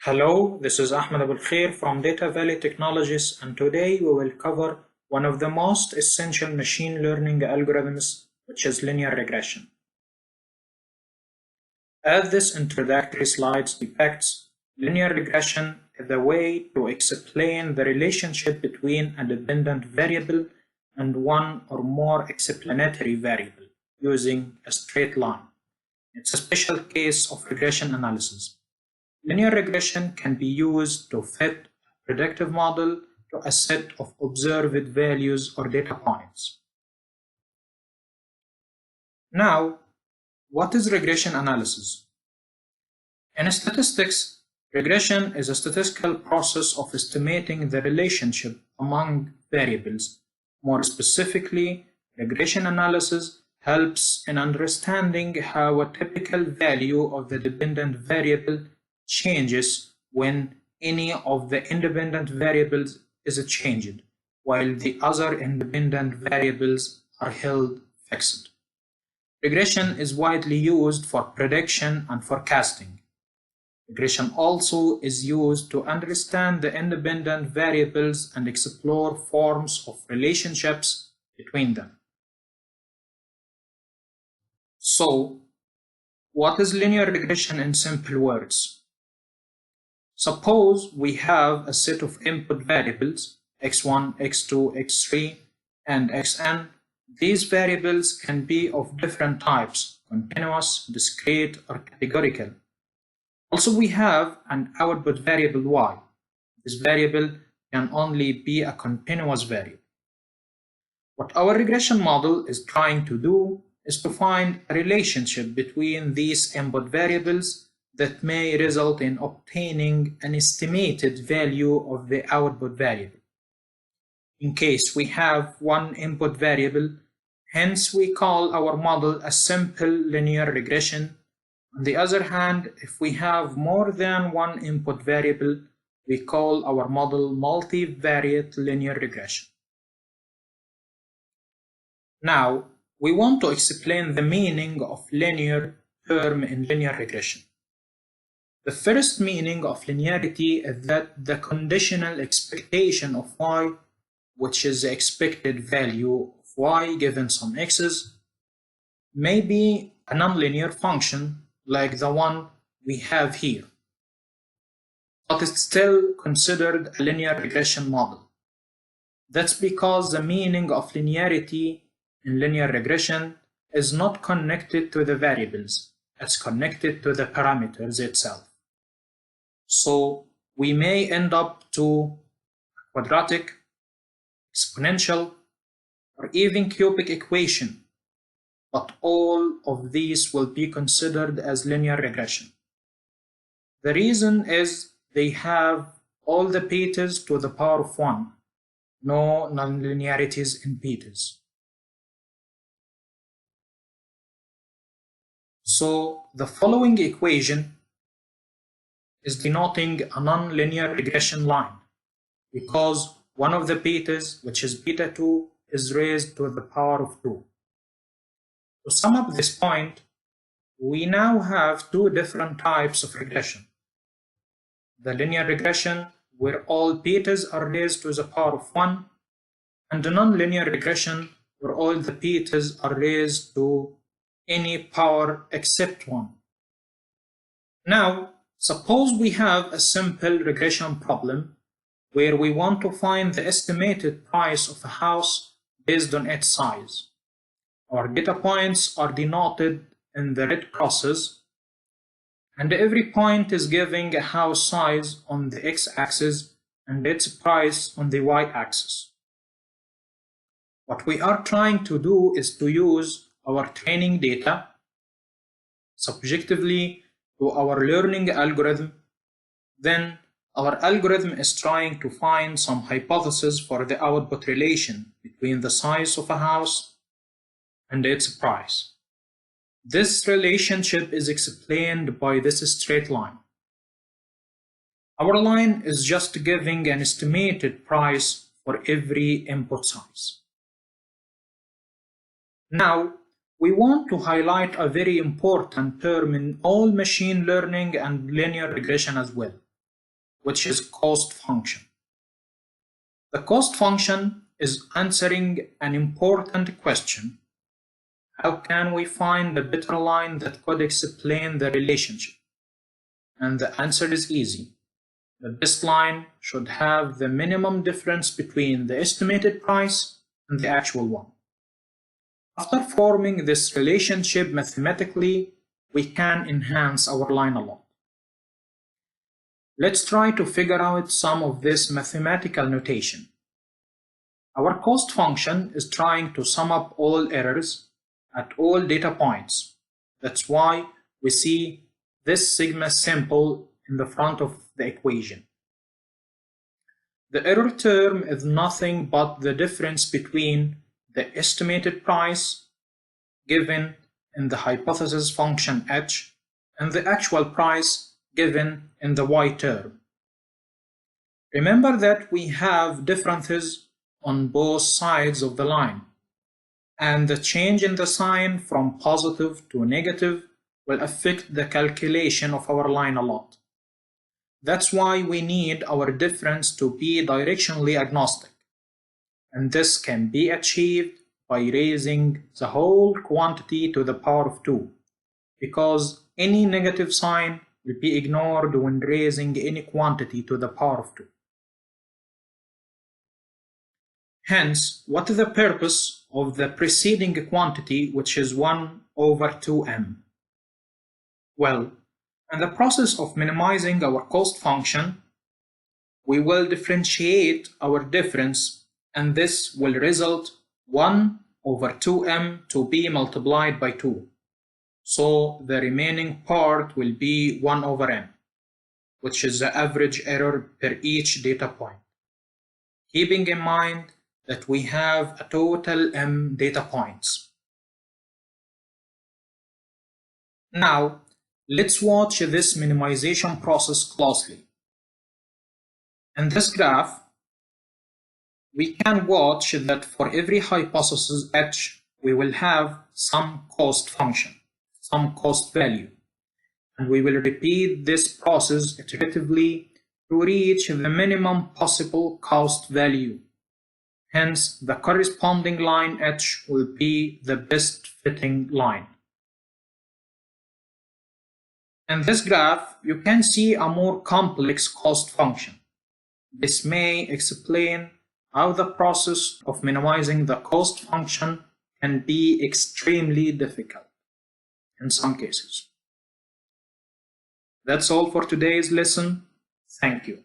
Hello, this is Ahmed Abul Khair from Data Valley Technologies, and today we will cover one of the most essential machine learning algorithms, which is linear regression. As this introductory slide depicts, linear regression is a way to explain the relationship between a dependent variable and one or more explanatory variable using a straight line. It's a special case of regression analysis. Linear regression can be used to fit a predictive model to a set of observed values or data points. Now, what is regression analysis? In statistics, regression is a statistical process of estimating the relationship among variables. More specifically, regression analysis helps in understanding how a typical value of the dependent variable changes when any of the independent variables is changed, while the other independent variables are held fixed. Regression is widely used for prediction and forecasting. Regression also is used to understand the independent variables and explore forms of relationships between them. So, what is linear regression in simple words? Suppose we have a set of input variables, x1, x2, x3, and xn. These variables can be of different types, continuous, discrete, or categorical. Also, we have an output variable y. This variable can only be a continuous variable. What our regression model is trying to do is to find a relationship between these input variables that may result in obtaining an estimated value of the output variable. In case we have one input variable, hence we call our model a simple linear regression. On the other hand, if we have more than one input variable, we call our model multivariate linear regression. Now, we want to explain the meaning of linear term in linear regression. The first meaning of linearity is that the conditional expectation of y, which is the expected value of y given some x's, may be a nonlinear function like the one we have here, but it's still considered a linear regression model. That's because the meaning of linearity in linear regression is not connected to the variables, it's connected to the parameters itself. So we may end up to a quadratic, exponential, or even cubic equation, but all of these will be considered as linear regression. The reason is they have all the betas to the power of 1, no nonlinearities in betas. So the following equation is denoting a nonlinear regression line because one of the betas, which is beta 2, is raised to the power of 2. To sum up this point, we now have two different types of regression. The linear regression, where all betas are raised to the power of 1, and the nonlinear regression, where all the betas are raised to any power except 1. Now, suppose we have a simple regression problem where we want to find the estimated price of a house based on its size. Our data points are denoted in the red crosses, and every point is giving a house size on the x-axis and its price on the y-axis. What we are trying to do is to use our training data subjectively to our learning algorithm. Then our algorithm is trying to find some hypothesis for the output relation between the size of a house and its price. This relationship is explained by this straight line. Our line is just giving an estimated price for every input size. Now, we want to highlight a very important term in all machine learning and linear regression as well. which is cost function. The cost function is answering an important question. How can we find a better line that could explain the relationship? And the answer is easy. The best line should have the minimum difference between the estimated price and the actual one. After forming this relationship mathematically, we can enhance our line a lot. Let's try to figure out some of this mathematical notation. Our cost function is trying to sum up all errors at all data points. That's why we see this sigma symbol in the front of the equation. The error term is nothing but the difference between the estimated price given in the hypothesis function h and the actual price given in the y term. Remember that we have differences on both sides of the line, and the change in the sign from positive to negative will affect the calculation of our line a lot. That's why we need our difference to be directionally agnostic, and this can be achieved by raising the whole quantity to the power of 2, because any negative sign will be ignored when raising any quantity to the power of 2. Hence, what is the purpose of the preceding quantity, which is 1 over 2m? Well, in the process of minimizing our cost function, we will differentiate our difference, and this will result 1 over 2m to be multiplied by 2. So the remaining part will be 1 over m, which is the average error per each data point. Keeping in mind that we have a total m data points. Now, let's watch this minimization process closely. In this graph, we can watch that for every hypothesis h, we will have some cost function, some cost value, and we will repeat this process iteratively to reach the minimum possible cost value. Hence, the corresponding line h will be the best fitting line. In this graph, you can see a more complex cost function. This may explain how the process of minimizing the cost function can be extremely difficult in some cases. That's all for today's lesson. Thank you.